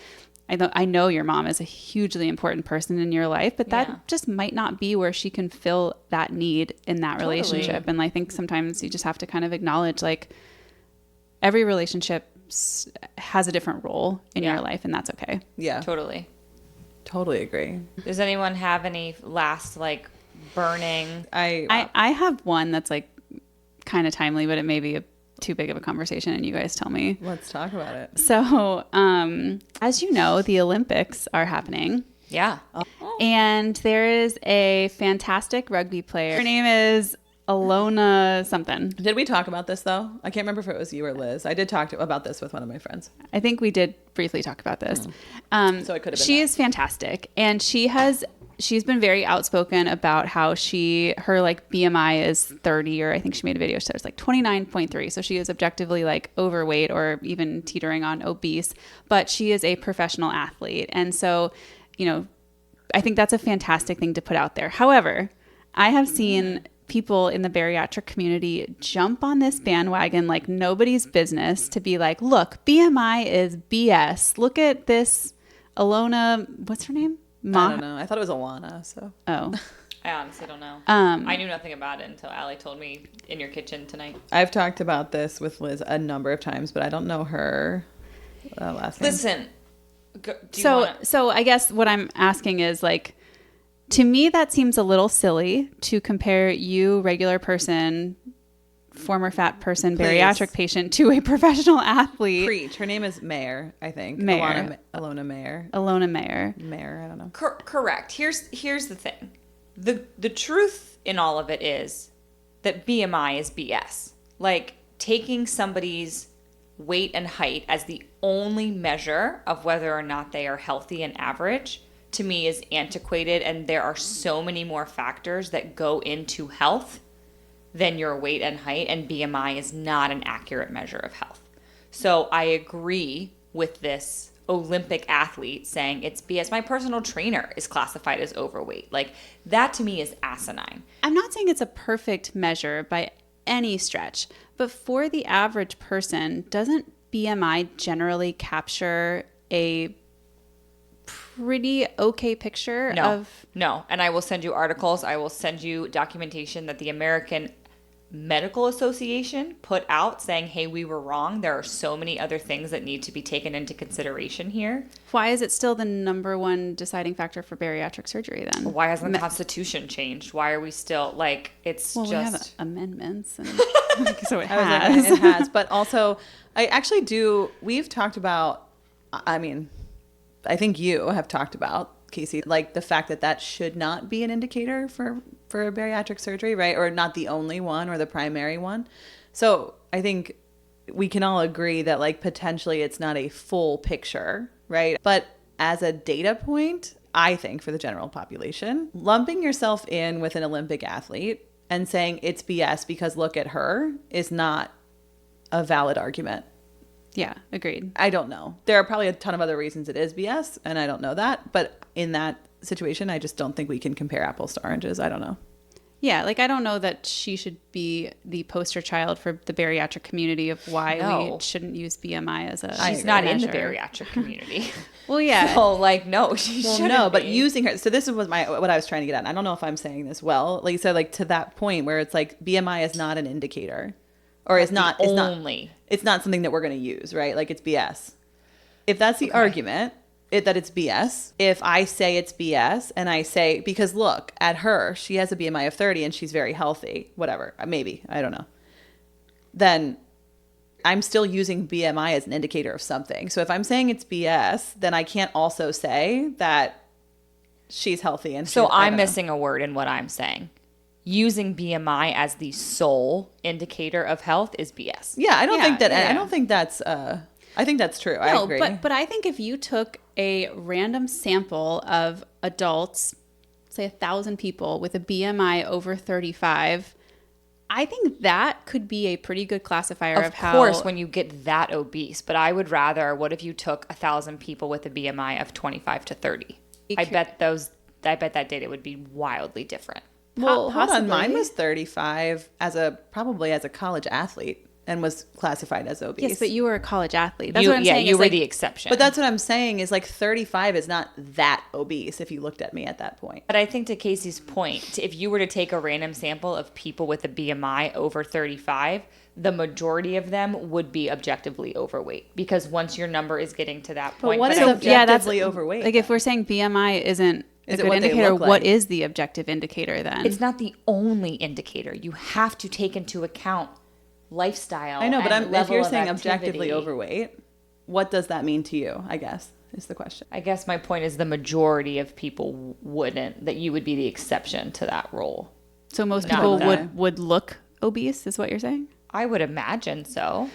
I know your mom is a hugely important person in your life, but that just might not be where she can fill that need in that relationship. And I think sometimes you just have to kind of acknowledge like every relationship has a different role in your life, and that's okay. Yeah. Totally agree. Does anyone have any last like burning? I have one that's like kind of timely, but it may be too big of a conversation, and you guys tell me. Let's talk about it. So, as you know, the Olympics are happening. Yeah. And there is a fantastic rugby player. Her name is Alona something. Did we talk about this though? I can't remember if it was you or Liz. I did talk about this with one of my friends. I think we did briefly talk about this. So it could have been She is fantastic, and she's been very outspoken about how her like BMI is 30, or I think she made a video, she said it's like 29.3. So she is objectively like overweight or even teetering on obese, but she is a professional athlete. And so, you know, I think that's a fantastic thing to put out there. However, I have seen people in the bariatric community jump on this bandwagon like nobody's business, to be like, look, BMI is BS. Look at this Alona, what's her name? I don't know. I thought it was Alana. So. Oh. I honestly don't know. I knew nothing about it until Allie told me in your kitchen tonight. I've talked about this with Liz a number of times, but I don't know her last name. Listen. So I guess what I'm asking is like, to me, that seems a little silly to compare you, regular person, former fat person, bariatric patient, to a professional athlete. Preach. Her name is Mayer, I think. Mayer. Alona Mayer. Alona Mayer. Mayer, I don't know. Correct. Here's the thing. The truth in all of it is that BMI is BS. Like, taking somebody's weight and height as the only measure of whether or not they are healthy and average, to me, is antiquated, and there are so many more factors that go into health than your weight and height, and BMI is not an accurate measure of health. So I agree with this Olympic athlete saying it's BS. My personal trainer is classified as overweight. Like, that to me is asinine. I'm not saying it's a perfect measure by any stretch, but for the average person, doesn't BMI generally capture a pretty okay picture of... No, and I will send you articles. I will send you documentation that the American Medical Association put out saying, hey, we were wrong. There are so many other things that need to be taken into consideration here. Why is it still the number one deciding factor for bariatric surgery then? Why hasn't the Constitution changed? Why are we still, like, it's well, just... we have amendments, and so it has. I was like, it has. But also, I actually do... We've talked about... I mean, I think you have talked about, Casey, like the fact that should not be an indicator for bariatric surgery, right? Or not the only one or the primary one. So I think we can all agree that like potentially it's not a full picture, right? But as a data point, I think for the general population, lumping yourself in with an Olympic athlete and saying it's BS because look at her is not a valid argument. Yeah, agreed. I don't know. There are probably a ton of other reasons it is BS, and I don't know that. But in that situation, I just don't think we can compare apples to oranges. I don't know. Yeah, like I don't know that she should be the poster child for the bariatric community of why we shouldn't use BMI as a She's not in the bariatric community. Well, yeah. So, like, no, she shouldn't no, but be. using her. So this is what I was trying to get at. I don't know if I'm saying this well. Like you said, like to that point where it's like BMI is not an indicator, or it's not something that we're going to use, right? Like it's BS. If that's the argument, that it's BS. If I say it's BS and I say, because look at her, she has a BMI of 30 and she's very healthy, whatever, maybe, I don't know. Then I'm still using BMI as an indicator of something. So if I'm saying it's BS, then I can't also say that she's healthy. And so I'm missing a word in what I'm saying. using BMI as the sole indicator of health is BS. Yeah, I don't Yeah, think that. yeah. I don't think that's. I think that's true. I No, agree. but I think if you took a random sample of adults, say 1,000 people with a BMI over 35, I think that could be a pretty good classifier of how. Of course, when you get that obese, but I would rather, what if you took 1,000 people with a BMI of 25 to 30? I bet that data would be wildly different. Well, hold on. possibly. Mine was 35 probably as a college athlete and was classified as obese. Yes, but you were a college athlete. That's what I'm saying. You is were like, the exception. But that's what I'm saying is like 35 is not that obese if you looked at me at that point. But I think to Casey's point, if you were to take a random sample of people with a BMI over 35, the majority of them would be objectively overweight, because once your number is getting to that point. what is I- objectively overweight? Like if we're saying BMI isn't Is a it good what they indicator, look what like? is the objective indicator then? It's not the only indicator. You have to take into account lifestyle. I know, but and if level you're of saying activity. objectively overweight, what does that mean to you? I guess is the question. I guess my point is the majority of people wouldn't, that you would be the exception to that rule. So most Not people that. would look obese, is what you're saying? I would imagine so.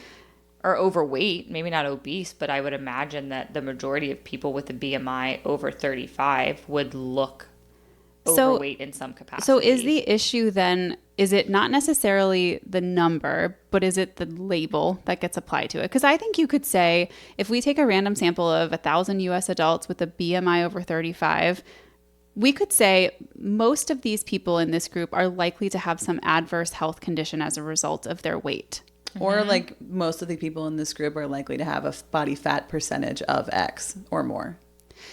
Or overweight, maybe not obese, but I would imagine that the majority of people with a BMI over 35 would look So- overweight in some capacity. So is the issue then, is it not necessarily the number, but is it the label that gets applied to it? Because I think you could say, if we take a random sample of 1,000 US adults with a BMI over 35, we could say most of these people in this group are likely to have some adverse health condition as a result of their weight. Or like most of the people in this group are likely to have a body fat percentage of X or more.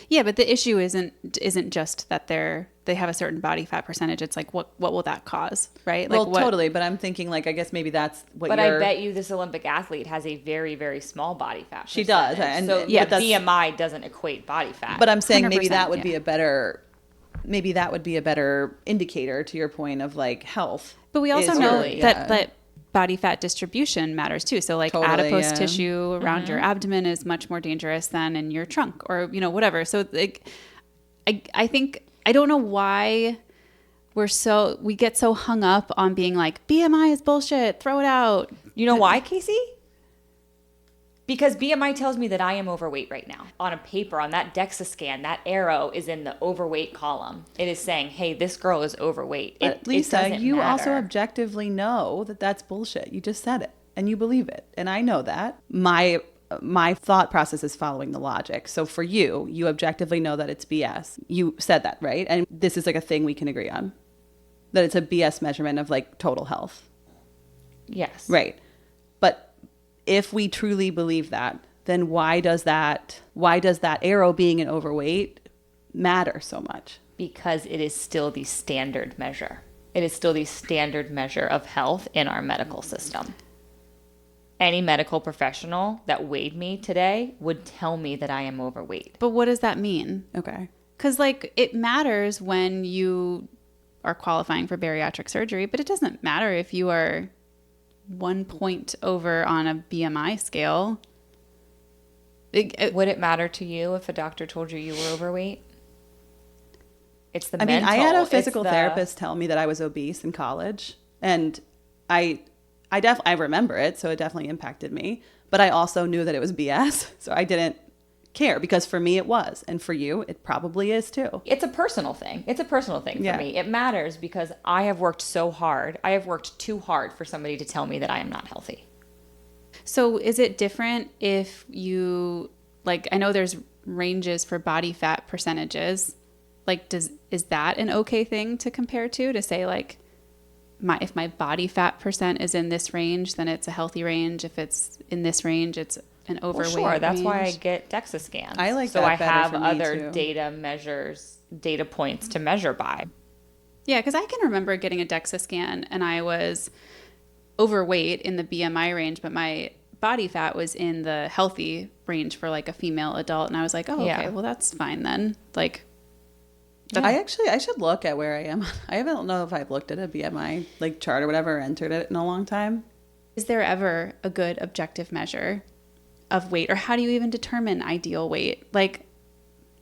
Yeah, but the issue isn't just that they have a certain body fat percentage. It's like what will that cause, right? Like Well, what, totally. But I'm thinking like I guess maybe that's what. But I bet you this Olympic athlete has a very, very small body fat. She does, percentage. and- so and- yeah, but that's- BMI doesn't equate body fat. But I'm saying maybe 100%, that would be yeah. a better. Maybe that would be a better indicator to your point of like health. But we also is know your- that body fat distribution matters too. So like Totally, adipose yeah. tissue around your abdomen is much more dangerous than in your trunk or whatever. So like I think I don't know why we get so hung up on being like BMI is bullshit, throw it out. you know why, Casey? Because BMI tells me that I am overweight right now. On a paper, on that DEXA scan, that arrow is in the overweight column. It is saying, hey, this girl is overweight. But Lisa, you also objectively know that that's bullshit. You just said it and you believe it. And I know that. My thought process is following the logic. So for you, you objectively know that it's BS. You said that, right? And this is like a thing we can agree on. That it's a BS measurement of like total health. Yes. Right. But if we truly believe that, then why does that arrow being an overweight matter so much? Because it is still the standard measure. It is still the standard measure of health in our medical system. Any medical professional that weighed me today would tell me that I am overweight. But what does that mean? Okay. Because like it matters when you are qualifying for bariatric surgery, but it doesn't matter if you are 1 point over on a BMI scale. Would it matter to you if a doctor told you you were overweight? It's the I mean, mental. I had a it's physical the- therapist tell me that I was obese in college, and I remember it, so it definitely impacted me. But I also knew that it was BS, so I didn't care because for me it was, and for you it probably is too. It's a personal thing. It's a personal thing for Yeah. me. It matters because I have worked so hard. I have worked too hard for somebody to tell me that I am not healthy. So is it different if you like I know there's ranges for body fat percentages. Like is that an okay thing to compare to say like if my body fat percent is in this range, then it's a healthy range. If it's in this range, it's an overweight Well, sure. That's why I range. get DEXA scans. I like so that I better have for me, other too. data points to measure by. Yeah, because I can remember getting a DEXA scan and I was overweight in the BMI range, but my body fat was in the healthy range for like a female adult. And I was like, oh, Yeah. okay, well, that's fine then. Like, I should look at where I am. I don't know if I've looked at a BMI like chart or whatever, or entered it in a long time. is there ever a good objective measure of weight? Or how do you even determine ideal weight? Like,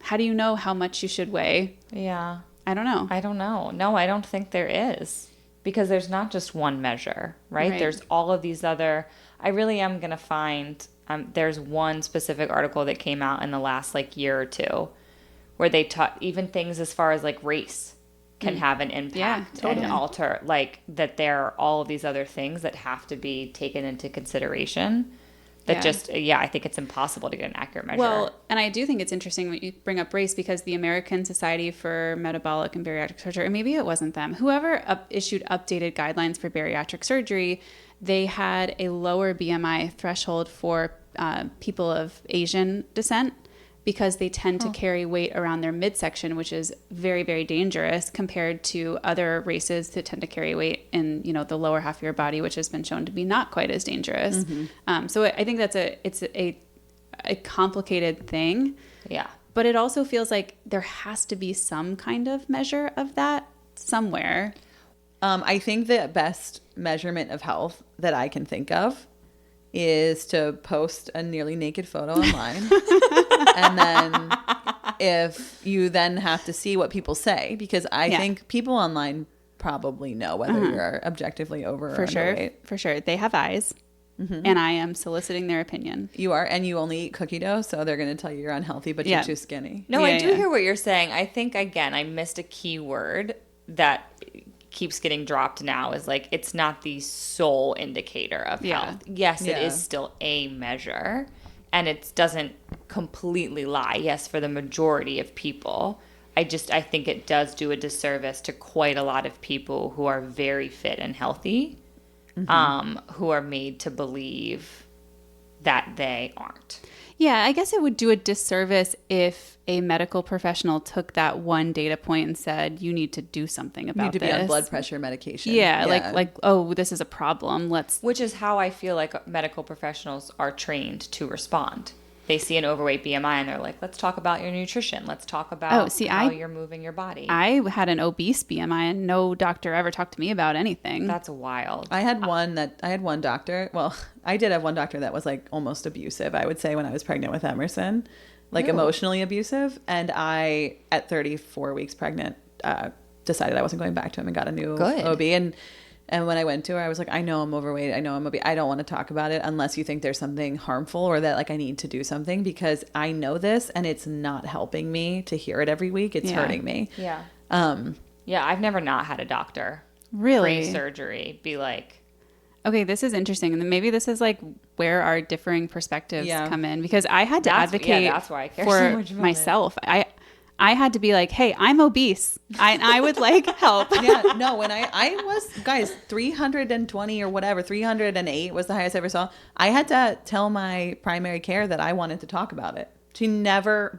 how do you know how much you should weigh? Yeah. I don't know. I don't know. No, I don't think there is. because there's not just one measure, right? There's all of these other. I really am going to find there's one specific article that came out in the last like year or two where they taught even things as far as like race can have an impact and alter, like that there are all of these other things that have to be taken into consideration that I think it's impossible to get an accurate measure. Well, and I do think it's interesting when you bring up race, because the American Society for Metabolic and Bariatric Surgery, or maybe it wasn't them, whoever issued updated guidelines for bariatric surgery, they had a lower BMI threshold for people of Asian descent, because they tend to carry weight around their midsection, which is very, very dangerous compared to other races that tend to carry weight in, the lower half of your body, which has been shown to be not quite as dangerous. So I think it's a complicated thing. Yeah. But it also feels like there has to be some kind of measure of that somewhere. I think the best measurement of health that I can think of is to post a nearly naked photo online. And then if you then have to see what people say, because I think people online probably know whether you're objectively over or underweight. For sure. They have eyes. And I am soliciting their opinion. You are, and you only eat cookie dough, so they're going to tell you you're unhealthy, but you're too skinny. No, I do hear what you're saying. I think, again, I missed a key word that keeps getting dropped now, is like it's not the sole indicator of health. Yes, it is still a measure, and it doesn't completely lie. Yes, for the majority of people. I think it does do a disservice to quite a lot of people who are very fit and healthy, who are made to believe that they aren't. Yeah, I guess it would do a disservice if a medical professional took that one data point and said, you need to do something about this. You need to be on blood pressure medication. Yeah, like, oh, this is a problem. Which is how I feel like medical professionals are trained to respond. They see an overweight BMI and they're like, let's talk about your nutrition. Let's talk about how you're moving your body. I had an obese BMI and no doctor ever talked to me about anything. That's wild. I had one doctor. Well, I did have one doctor that was like almost abusive, I would say, when I was pregnant with Emerson, like emotionally abusive. And I, at 34 weeks pregnant, decided I wasn't going back to him and got a new OB. And when I went to her, I was like, I know I'm overweight. I know I'm obese. I don't want to talk about it unless you think there's something harmful or that like I need to do something, because I know this and it's not helping me to hear it every week. It's hurting me. Yeah. I've never not had a doctor pre-surgery be like, okay, this is interesting. And maybe this is like where our differing perspectives come in, because I had to advocate that's why I care for so much about myself. I had to be like, hey, I'm obese. I would like help. No, when I was, guys, 320 or whatever, 308 was the highest I ever saw. I had to tell my primary care that I wanted to talk about it. She never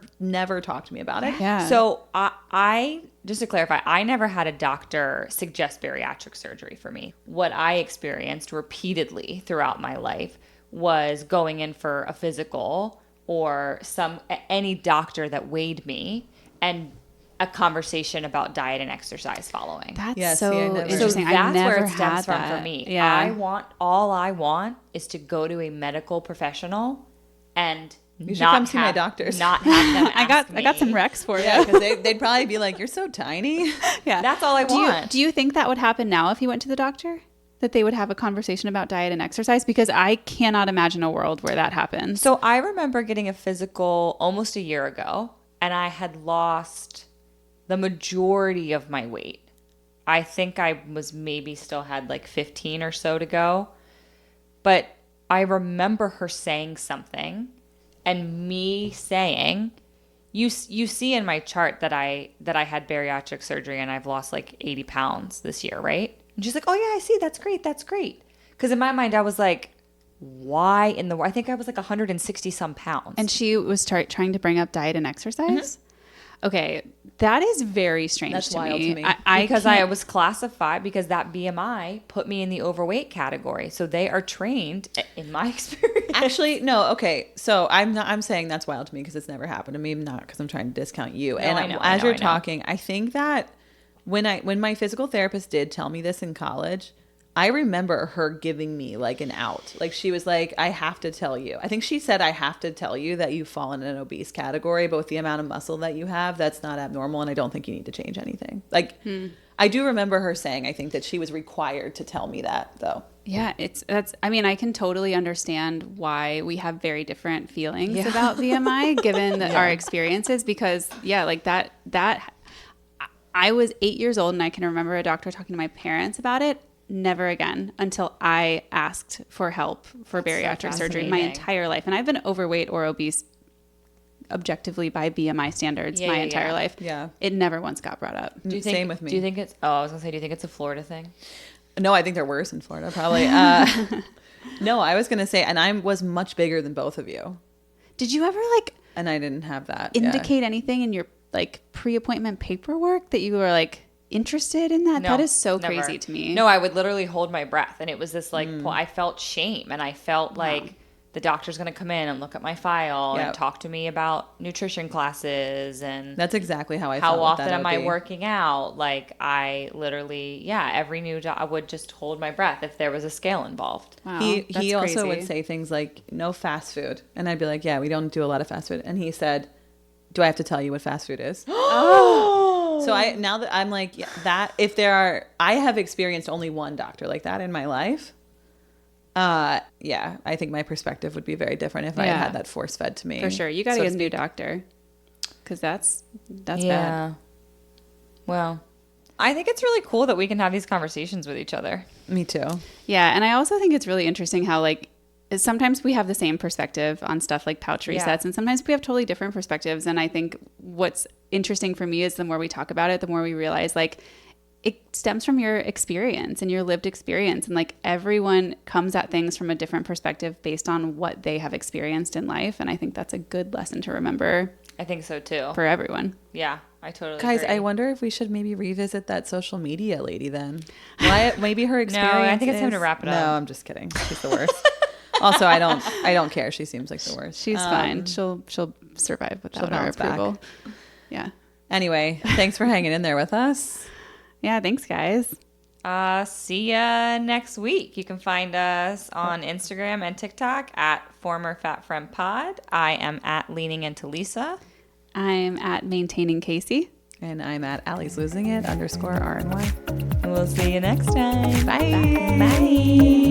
talked to me about it. Yeah. So I just to clarify, I never had a doctor suggest bariatric surgery for me. What I experienced repeatedly throughout my life was going in for a physical or any doctor that weighed me, and a conversation about diet and exercise following. That's interesting. So that's where it stems from for me. Yeah. All I want is to go to a medical professional and you should come see my doctors. Not have them I got some recs for you. Yeah, because they'd probably be like, you're so tiny. Yeah. That's all I want. Do you think that would happen now if you went to the doctor? That they would have a conversation about diet and exercise? Because I cannot imagine a world where that happens. So I remember getting a physical almost a year ago, and I had lost the majority of my weight. I think I was maybe still had like 15 or so to go. But I remember her saying something and me saying, you see in my chart that I had bariatric surgery and I've lost like 80 pounds this year, right? And she's like, oh yeah, I see. That's great. That's great. Because in my mind, I was like, why in the world? I think I was like 160 some pounds. And she was trying to bring up diet and exercise? Okay, that is very strange. That's to wild me. to me. Because I was classified, because that BMI put me in the overweight category. So they are trained, in my experience. Actually, no. Okay, so I'm saying that's wild to me because it's never happened to me. Not because I'm trying to discount you. As you're talking, I think that when my physical therapist did tell me this in college, I remember her giving me like an out. Like she was like, I have to tell you. I think she said, I have to tell you that you fall in an obese category, but with the amount of muscle that you have, that's not abnormal. And I don't think you need to change anything. Like, I do remember her saying, I think that she was required to tell me that though. Yeah, I mean, I can totally understand why we have very different feelings about BMI given our experiences, because like that I was 8 years old and I can remember a doctor talking to my parents about it. Never again until I asked for help for bariatric surgery my entire life. And I've been overweight or obese objectively by BMI standards my entire life. Yeah. It never once got brought up. Same with me. Do you think it's, I was going to say, do you think it's a Florida thing? No, I think they're worse in Florida, probably. No, I was going to say, and I was much bigger than both of you. Did you ever And I didn't have that. indicate anything in your pre-appointment paperwork that you were interested in that? No, that is so never. crazy to me. No, I would literally hold my breath, and it was this I felt shame, and I felt like the doctor's going to come in and look at my file and talk to me about nutrition classes, and That's exactly how I felt. how often with that am I OB. working out. Like, I literally, every new job, I would just hold my breath if there was a scale involved. Wow, He that's also crazy. would say things like, no fast food. And I'd be like, yeah, we don't do a lot of fast food. And he said, do I have to tell you what fast food is? So now that I'm like, I have experienced only one doctor like that in my life. I think my perspective would be very different if I had that force fed to me. For sure. You got to get a new doctor, because that's bad. Well, I think it's really cool that we can have these conversations with each other. Me too. Yeah. And I also think it's really interesting how sometimes we have the same perspective on stuff like pouch resets, and sometimes we have totally different perspectives. And I think what's interesting for me is the more we talk about it, the more we realize it stems from your experience and your lived experience. And everyone comes at things from a different perspective based on what they have experienced in life. And I think that's a good lesson to remember. I think so too. For everyone. Yeah, I totally Guys, agree. I wonder if we should maybe revisit that social media lady then. Why? Maybe her experience. I think it's time to wrap it up. No, I'm just kidding. She's the worst. Also, I don't care. She seems like the worst. She's fine. She'll survive without our bounce back. approval. Yeah. Anyway, thanks for hanging in there with us. Yeah. Thanks, guys. See ya next week. You can find us on Instagram and TikTok at Former Fat Friend Pod. I am at Leaning Into Lisa. I'm at Maintaining Casey. And I'm at Allie's Losing It _RNY. And we'll see you next time. Bye. Bye.